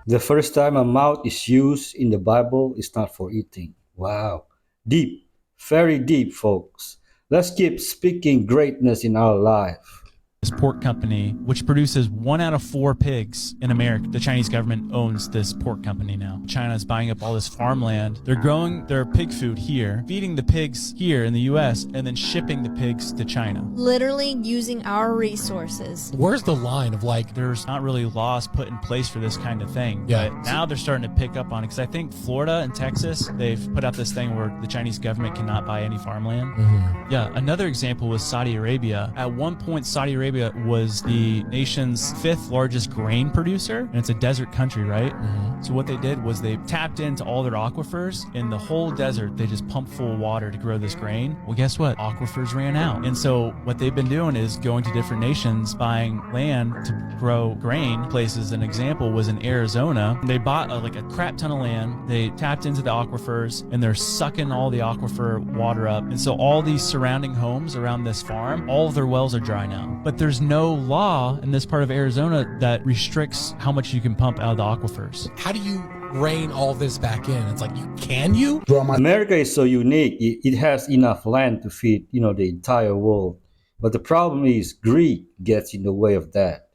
The first time a mouth is used in the Bible is not for eating. Wow. Deep. Very deep, folks. Let's keep speaking greatness in our life. This pork company, which produces 1 out of 4 pigs in America. The Chinese government owns this pork company now. China is buying up all this farmland. They're growing their pig food here, feeding the pigs here in the US, and then shipping the pigs to China. Literally using our resources. Where's the line of like, there's not really laws put in place for this kind of thing. Yeah. But now they're starting to pick up on it, because I think Florida and Texas, they've put out this thing where the Chinese government cannot buy any farmland. Mm-hmm. Yeah, another example was Saudi Arabia. At one point, Saudi Arabia was the nation's 5th largest grain producer, and it's a desert country, right? Mm-hmm. So what they did was they tapped into all their aquifers. In the whole desert, they just pumped full of water to grow this grain. Well, guess what? Aquifers ran out. And so what they've been doing is going to different nations, buying land to grow grain. Places, an example was in Arizona. They bought like a crap ton of land. They tapped into the aquifers, and they're sucking all the aquifer water up. And so all these surrounding homes around this farm, all of their wells are dry now. But there's no law in this part of Arizona that restricts how much you can pump out of the aquifers. How do you rein all this back in? It's like, can you? America is so unique. It has enough land to feed, the entire world. But the problem is greed gets in the way of that.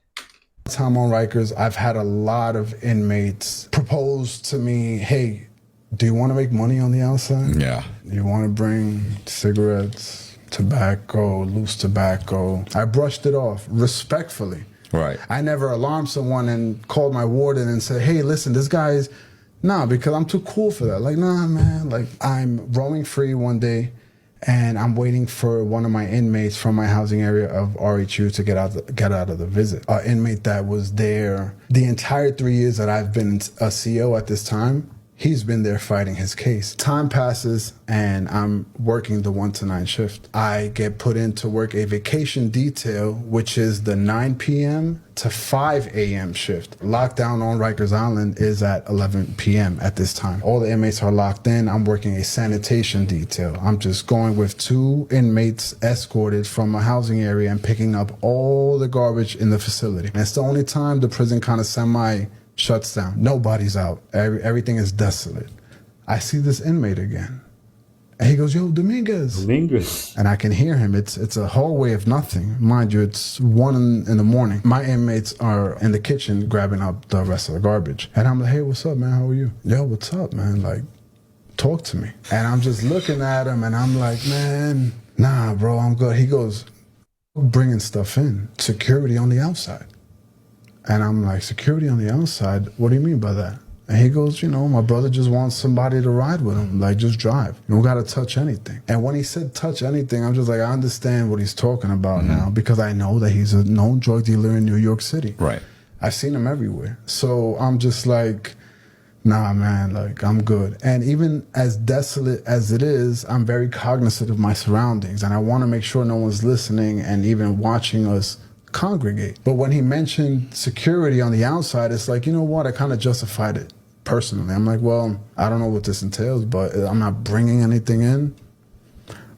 Time on Rikers, I've had a lot of inmates propose to me, hey, do you want to make money on the outside? Yeah. You want to bring cigarettes, tobacco, loose tobacco? I brushed it off respectfully. Right. I never alarmed someone and called my warden and said, hey, listen, this guy's, nah, because I'm too cool for that. Like, nah, man, like I'm roaming free one day and I'm waiting for one of my inmates from my housing area of RHU to get out of the visit. An inmate that was there the entire 3 years that I've been a CO at this time, he's been there fighting his case. Time passes and I'm working the 1 to 9 shift. I get put in to work a vacation detail, which is the 9 p.m. to 5 a.m. shift. Lockdown on Rikers Island is at 11 p.m. at this time. All the inmates are locked in. I'm working a sanitation detail. I'm just going with 2 inmates escorted from a housing area and picking up all the garbage in the facility. And it's the only time the prison kind of shuts down. Nobody's out. Everything is desolate. I see this inmate again. And he goes, yo, Dominguez. And I can hear him. It's a hallway of nothing. Mind you, it's 1 in the morning. My inmates are in the kitchen grabbing up the rest of the garbage. And I'm like, hey, what's up, man? How are you? Yo, what's up, man? Like, talk to me. And I'm just looking at him and I'm like, man, nah, bro, I'm good. He goes, bringing stuff in. Security on the outside. And I'm like, security on the outside? What do you mean by that? And he goes, my brother just wants somebody to ride with him. Like, just drive. You don't got to touch anything. And when he said touch anything, I'm just like, I understand what he's talking about now, because I know that he's a known drug dealer in New York City. Right. I've seen him everywhere. So I'm just like, nah, man, like, I'm good. And even as desolate as it is, I'm very cognizant of my surroundings. And I want to make sure no one's listening and even watching us congregate. But when he mentioned security on the outside, it's like, you know what? I kind of justified it personally. I'm like, well, I don't know what this entails, but I'm not bringing anything in.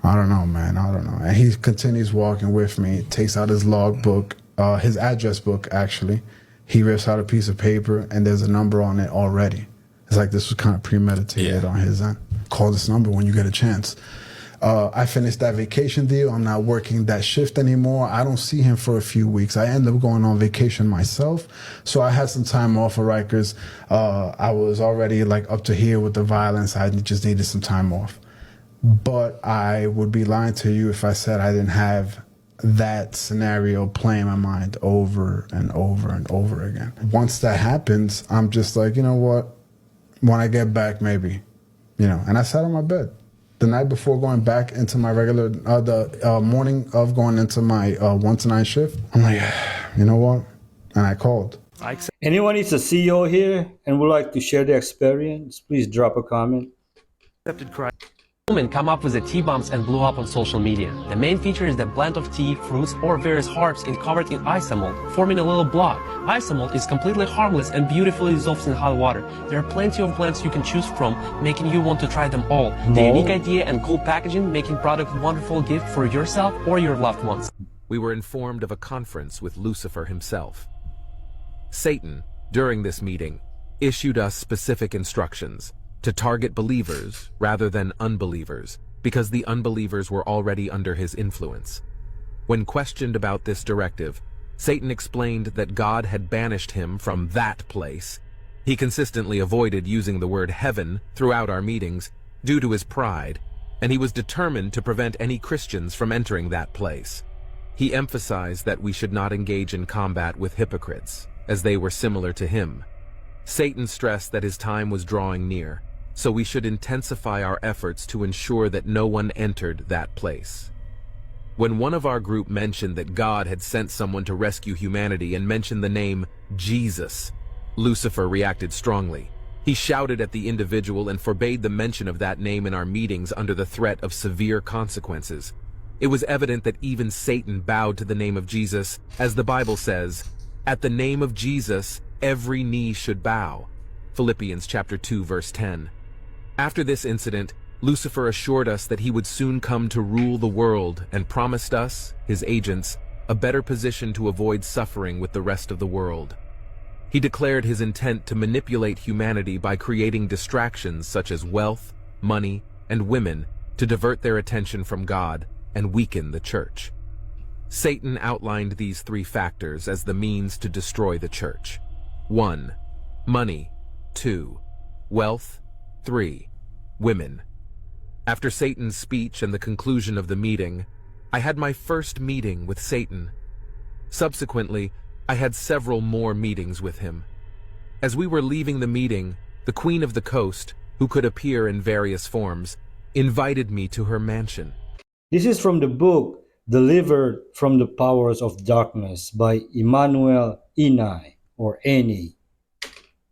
I don't know, man. I don't know. And he continues walking with me, takes out his logbook, his address book, actually. He rips out a piece of paper, and there's a number on it already. It's like this was kind of premeditated on his end. Call this number when you get a chance. I finished that vacation deal. I'm not working that shift anymore. I don't see him for a few weeks. I end up going on vacation myself. So I had some time off of Rikers. I was already like up to here with the violence. I just needed some time off. But I would be lying to you if I said I didn't have that scenario play in my mind over and over and over again. Once that happens, I'm just like, you know what? When I get back, maybe, and I sat on my bed. the night before going back into my regular, the morning of going into my 1 to 9 shift, I'm like, you know what? And I called. Anyone is a CEO here and would like to share their experience, please drop a comment. Accepted Christ. Women come up with the tea bombs and blew up on social media. The main feature is the blend of tea, fruits, or various herbs covered in isomalt, forming a little block. Isomalt is completely harmless and beautifully dissolves in hot water. There are plenty of blends you can choose from, making you want to try them all. The unique idea and cool packaging making product a wonderful gift for yourself or your loved ones. We were informed of a conference with Lucifer himself. Satan, during this meeting, issued us specific instructions to target believers rather than unbelievers, because the unbelievers were already under his influence. When questioned about this directive, Satan explained that God had banished him from that place. He consistently avoided using the word heaven throughout our meetings due to his pride, and he was determined to prevent any Christians from entering that place. He emphasized that we should not engage in combat with hypocrites, as they were similar to him. Satan stressed that his time was drawing near, so we should intensify our efforts to ensure that no one entered that place. When one of our group mentioned that God had sent someone to rescue humanity and mentioned the name Jesus, Lucifer reacted strongly. He shouted at the individual and forbade the mention of that name in our meetings under the threat of severe consequences. It was evident that even Satan bowed to the name of Jesus, as the Bible says, "At the name of Jesus, every knee should bow." Philippians chapter 2, verse 10. After this incident, Lucifer assured us that he would soon come to rule the world and promised us, his agents, a better position to avoid suffering with the rest of the world. He declared his intent to manipulate humanity by creating distractions such as wealth, money, and women to divert their attention from God and weaken the church. Satan outlined these 3 factors as the means to destroy the church. 1. Money. 2. Wealth. 3. Women. After Satan's speech and the conclusion of the meeting, I had my first meeting with Satan. Subsequently, I had several more meetings with him. As we were leaving the meeting, the Queen of the Coast, who could appear in various forms, invited me to her mansion. This is from the book Delivered from the Powers of Darkness by Emmanuel Inai or Eni.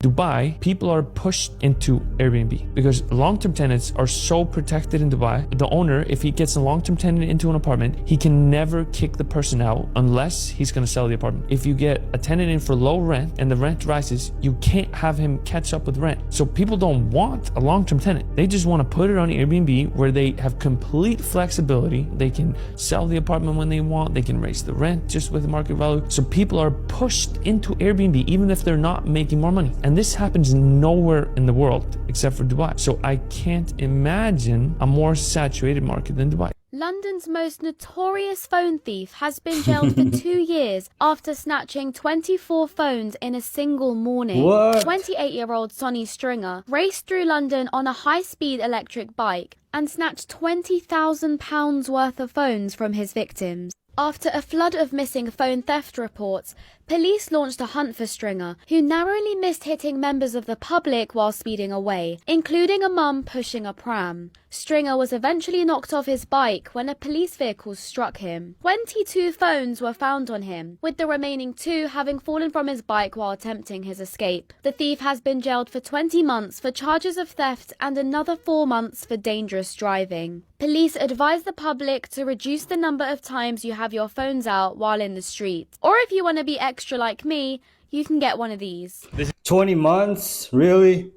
Dubai, people are pushed into Airbnb because long-term tenants are so protected in Dubai. The owner, if he gets a long-term tenant into an apartment, he can never kick the person out unless he's going to sell the apartment. If you get a tenant in for low rent and the rent rises, you can't have him catch up with rent. So people don't want a long-term tenant. They just want to put it on Airbnb where they have complete flexibility. They can sell the apartment when they want. They can raise the rent just with the market value. So people are pushed into Airbnb even if they're not making more money. And this happens nowhere in the world except for Dubai. So I can't imagine a more saturated market than Dubai. London's most notorious phone thief has been jailed for 2 years after snatching 24 phones in a single morning. What? 28-year-old Sonny Stringer raced through London on a high-speed electric bike and snatched £20,000 worth of phones from his victims. After a flood of missing phone theft reports, police launched a hunt for Stringer, who narrowly missed hitting members of the public while speeding away, including a mum pushing a pram. Stringer was eventually knocked off his bike when a police vehicle struck him. 22 phones were found on him, with the remaining 2 having fallen from his bike while attempting his escape. The thief has been jailed for 20 months for charges of theft and another 4 months for dangerous driving. Police advise the public to reduce the number of times you have your phones out while in the street. Or if you want to be extra like me, you can get one of these. 20 months? Really?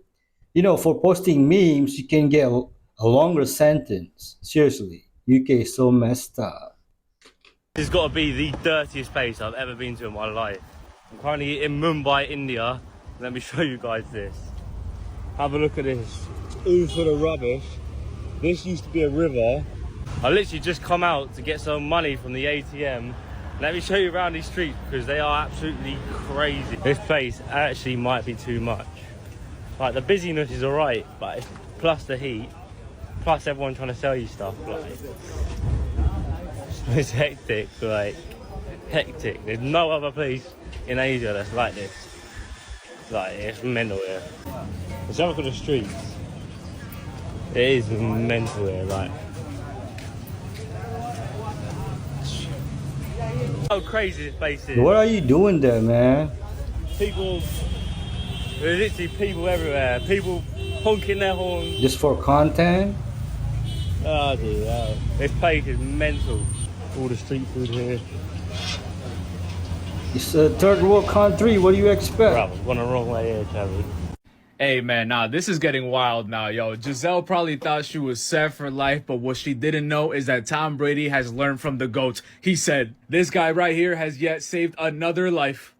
You know, for posting memes, you can get a longer sentence. Seriously, UK is so messed up. This has got to be the dirtiest place I've ever been to in my life. I'm currently in Mumbai, India. Let me show you guys this. Have a look at this. All full of rubbish. This used to be a river. I literally just come out to get some money from the ATM. Let me show you around these streets because they are absolutely crazy. This place actually might be too much. Like, the busyness is alright, but it's, plus the heat, plus everyone trying to sell you stuff, like, it's hectic, like, hectic. There's no other place in Asia that's like this. Like, it's mental here. Let's have a look at the streets. It is mental here, like. How crazy this place is. What are you doing there, man? People, there's literally people everywhere. People honking their horns. Just for content? Oh dear, this place is mental. All the street food here. It's a third world country. What do you expect? Bravo, gone the wrong way here, Travis. Hey man, nah, this is getting wild now, yo. Giselle probably thought she was set for life, but what she didn't know is that Tom Brady has learned from the GOAT. He said, this guy right here has yet saved another life.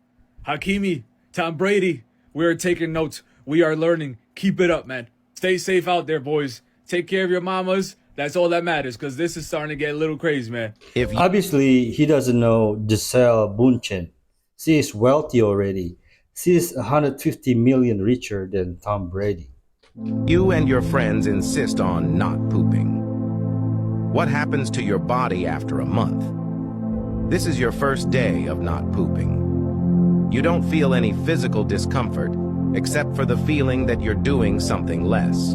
Hakimi, Tom Brady, we are taking notes. We are learning. Keep it up, man. Stay safe out there, boys. Take care of your mamas. That's all that matters, because this is starting to get a little crazy, man. Obviously, he doesn't know Giselle Bundchen. She is wealthy already. She is 150 million richer than Tom Brady. You and your friends insist on not pooping. What happens to your body after a month? This is your first day of not pooping. You don't feel any physical discomfort, except for the feeling that you're doing something less.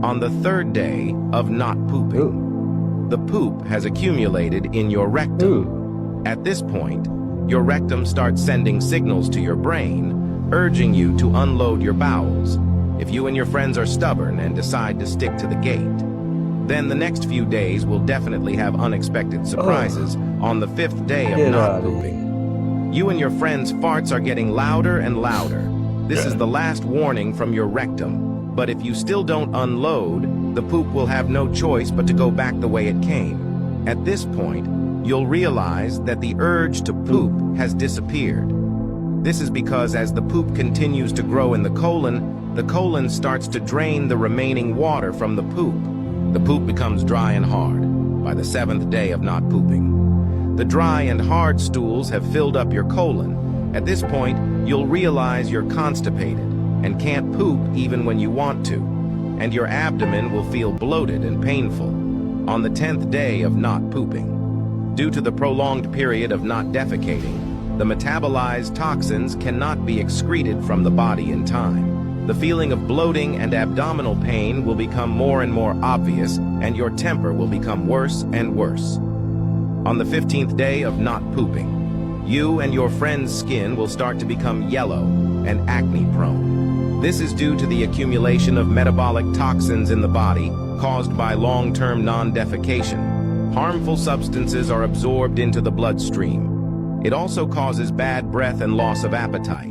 On the third day of not pooping, the poop has accumulated in your rectum. At this point, your rectum starts sending signals to your brain, urging you to unload your bowels if you and your friends are stubborn and decide to stick to the gate. Then the next few days will definitely have unexpected surprises on the fifth day of not pooping. You and your friends' farts are getting louder and louder. This is the last warning from your rectum, but if you still don't unload, the poop will have no choice but to go back the way it came. At this point, you'll realize that the urge to poop has disappeared. This is because as the poop continues to grow in the colon starts to drain the remaining water from the poop. The poop becomes dry and hard by the seventh day of not pooping. The dry and hard stools have filled up your colon. At this point, you'll realize you're constipated and can't poop even when you want to, and your abdomen will feel bloated and painful. On the 10th day of not pooping, due to the prolonged period of not defecating, the metabolized toxins cannot be excreted from the body in time. The feeling of bloating and abdominal pain will become more and more obvious, and your temper will become worse and worse. On the 15th day of not pooping, you and your friend's skin will start to become yellow and acne-prone. This is due to the accumulation of metabolic toxins in the body caused by long-term non-defecation. Harmful substances are absorbed into the bloodstream. It also causes bad breath and loss of appetite.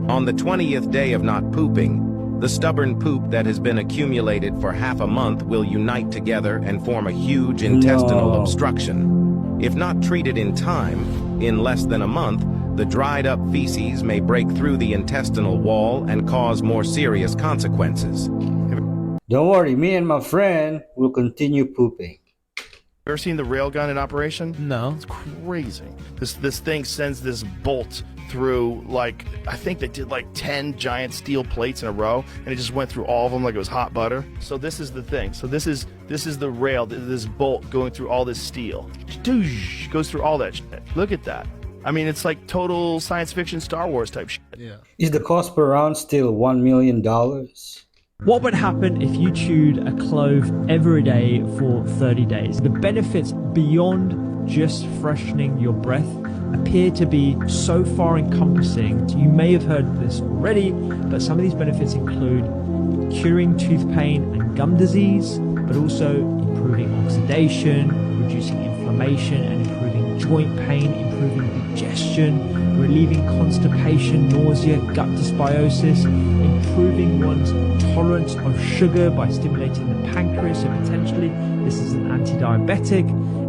On the 20th day of not pooping, the stubborn poop that has been accumulated for half a month will unite together and form a huge intestinal obstruction. If not treated in time, in less than a month, the dried up feces may break through the intestinal wall and cause more serious consequences. Don't worry, me and my friend will continue pooping. Ever seen the railgun in operation? No. It's crazy. This thing sends this bolt through, like, I think they did like 10 giant steel plates in a row, and it just went through all of them like it was hot butter. So this is the thing. So this is the rail, this bolt going through all this steel. Doosh, goes through all that shit. Look at that. I mean, it's like total science fiction Star Wars type shit. Yeah. Is the cost per round still $1 million? What would happen if you chewed a clove every day for 30 days? The benefits beyond just freshening your breath appear to be so far encompassing. You may have heard this already, but some of these benefits include curing tooth pain and gum disease, but also improving oxidation, reducing inflammation and improving joint pain, improving digestion, relieving constipation, nausea, gut dysbiosis, improving one's tolerance of sugar by stimulating the pancreas, so potentially this is an anti-diabetic.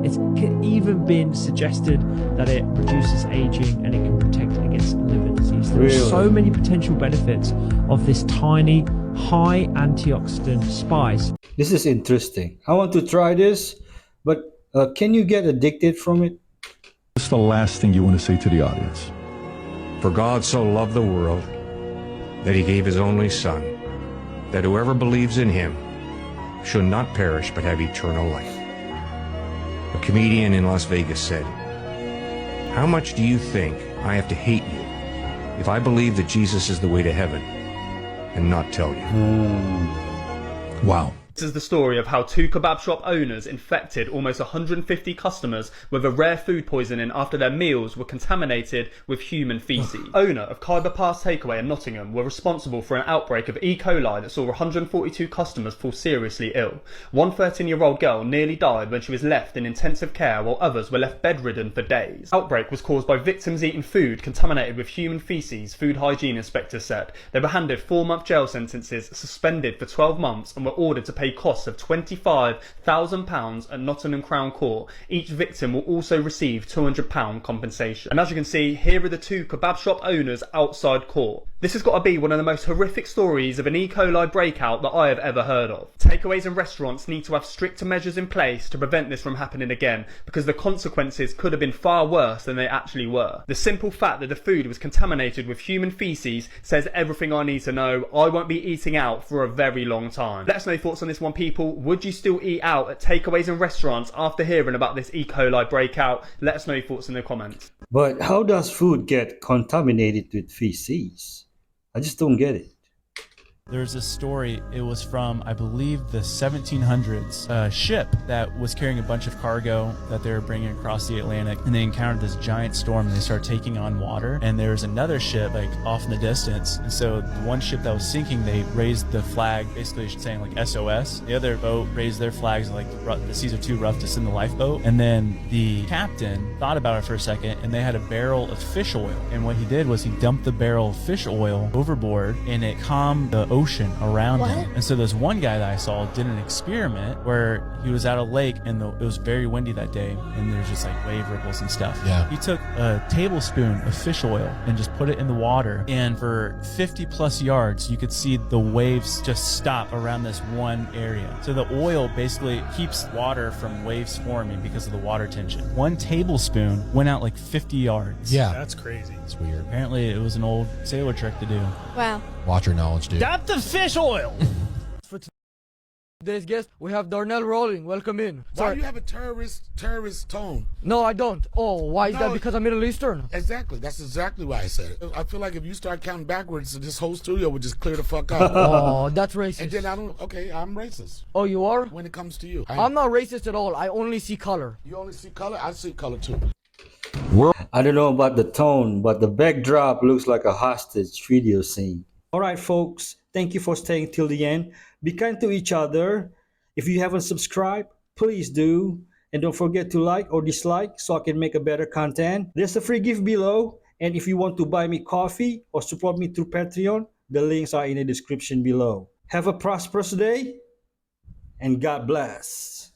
It's even been suggested that it reduces aging and it can protect against liver disease. There are so many potential benefits of this tiny, high antioxidant spice. This is interesting. I want to try this, but can you get addicted from it? What's the last thing you want to say to the audience? For God so loved the world that he gave his only Son, that whoever believes in him should not perish but have eternal life. A comedian in Las Vegas said, "How much do you think I have to hate you if I believe that Jesus is the way to heaven and not tell you?" Wow. This is the story of how two kebab shop owners infected almost 150 customers with a rare food poisoning after their meals were contaminated with human feces. Owner of Khyber Pass Takeaway in Nottingham were responsible for an outbreak of E. coli that saw 142 customers fall seriously ill. One 13-year-old girl nearly died when she was left in intensive care, while others were left bedridden for days. The outbreak was caused by victims eating food contaminated with human feces, food hygiene inspectors said. They were handed 4-month jail sentences, suspended for 12 months, and were ordered to pay costs of £25,000 at Nottingham Crown Court. Each victim will also receive £200 compensation. And as you can see, here are the two kebab shop owners outside court. This has got to be one of the most horrific stories of an E. coli breakout that I have ever heard of. Takeaways and restaurants need to have stricter measures in place to prevent this from happening again, because the consequences could have been far worse than they actually were. The simple fact that the food was contaminated with human feces says everything I need to know. I won't be eating out for a very long time. Let us know your thoughts on this one, people. Would you still eat out at takeaways and restaurants after hearing about this E. coli breakout? Let us know your thoughts in the comments. But how does food get contaminated with feces? I just don't get it. There's a story, it was from, I believe, the 1700s, a ship that was carrying a bunch of cargo that they were bringing across the Atlantic, and they encountered this giant storm, and they started taking on water, and there was another ship, like, off in the distance, and so the one ship that was sinking, they raised the flag, basically saying, like, SOS. The other boat raised their flags, like, the seas are too rough to send the lifeboat, and then the captain thought about it for a second, and they had a barrel of fish oil, and what he did was he dumped the barrel of fish oil overboard, and it calmed the ocean around him. And so this one guy that I saw did an experiment where he was at a lake, and it was very windy that day, and there's just like wave ripples and stuff. Yeah. He took a tablespoon of fish oil and just put it in the water, and for 50 plus yards you could see the waves just stop around this one area. So the oil basically keeps water from waves forming because of the water tension. 1 tablespoon went out like 50 yards. Yeah. That's crazy. It's weird. Apparently it was an old sailor trick to do. Wow. Watch your knowledge, dude. Dump the fish oil! For today's guest, we have Darnell Rolling. Welcome in. Why do you have a terrorist tone? No, I don't. Oh, why is No, that? Because I'm Middle Eastern. Exactly. That's exactly why I said it. I feel like if you start counting backwards, this whole studio would just clear the fuck out. Oh, that's racist. And then I'm racist. Oh, you are? When it comes to you. I'm not racist at all. I only see color. You only see color? I see color too. I don't know about the tone, but the backdrop looks like a hostage video scene. All right, folks, thank you for staying till the end. Be kind to each other. If you haven't subscribed, please do. And don't forget to like or dislike so I can make a better content. There's a free gift below. And if you want to buy me coffee or support me through Patreon, the links are in the description below. Have a prosperous day and God bless.